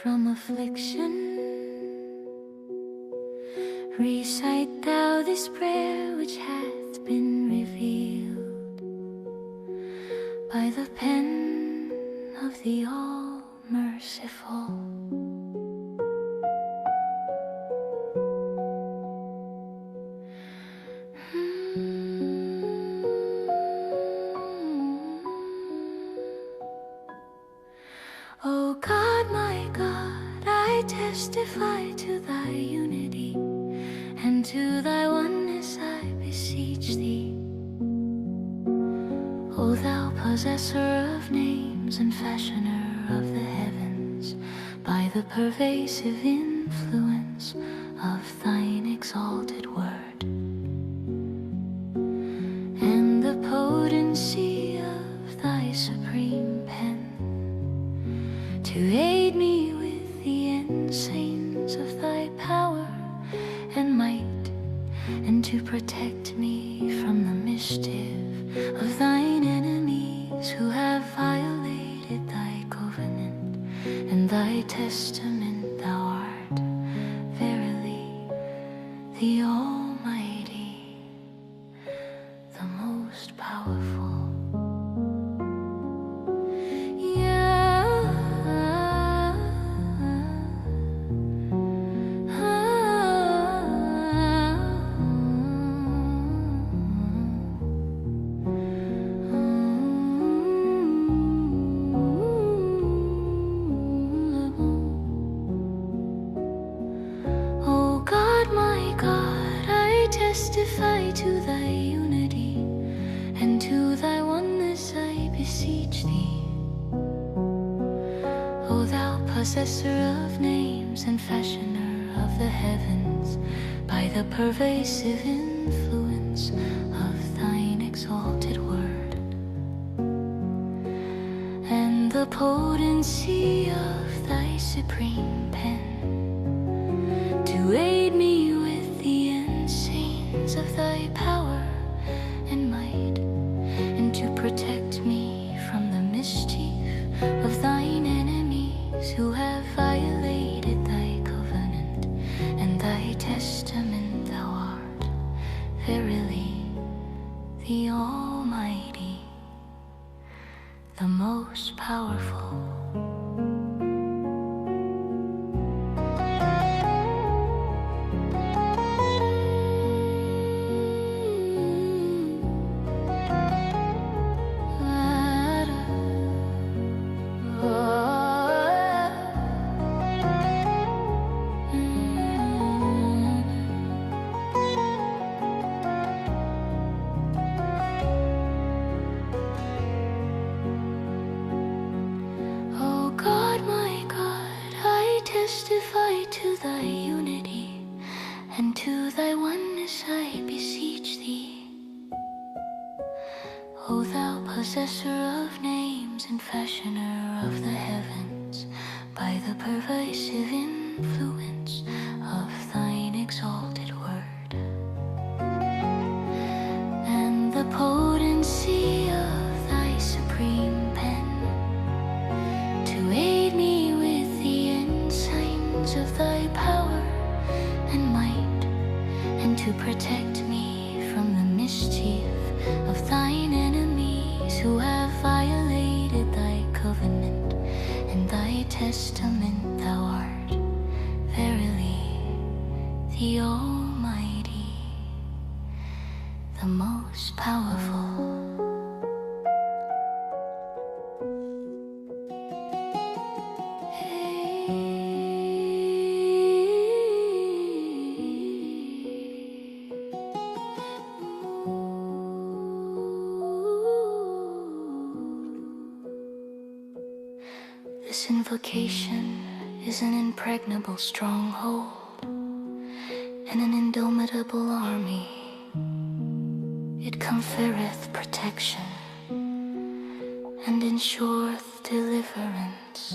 from affliction. Recite thou this prayer which hath been revealed by the pen of the All-Merciful. O God, my God, I testify to thy unity, and to thy oneness I beseech thee. O thou possessor of names and fashioner of the heavens, by the pervasive influence of thine exalted word, and the potency of thy supreme pen, to aid me with the ensigns of thy power and might, and to protect me from the mischief of thine enemies who have violated thy covenant and thy testament. Thou art verily the Almighty, the most powerful. Testify to thy unity, and to thy oneness I beseech thee. O thou possessor of names and fashioner of the heavens, by the pervasive influence of thine exalted word, and the potency of thy supreme pen, to aid me with the ensigns of thy power and might, and to protect me from the mischief of thine enemies who have violated thy covenant and thy testament. Thou art verily the Almighty, the most powerful. Testify to thy unity, and to thy oneness I beseech thee. O thou possessor of names and fashioner of the heavens, by the pervasive influence of thine exalted word, and the potency of thy supreme pen, to aid me with the ensigns of thy power and might, and to protect me from the mischief of thine enemies who have violated thy covenant and thy testament. Thou art verily the Almighty, the most powerful. This invocation is an impregnable stronghold and an indomitable army. It conferreth protection and ensureth deliverance.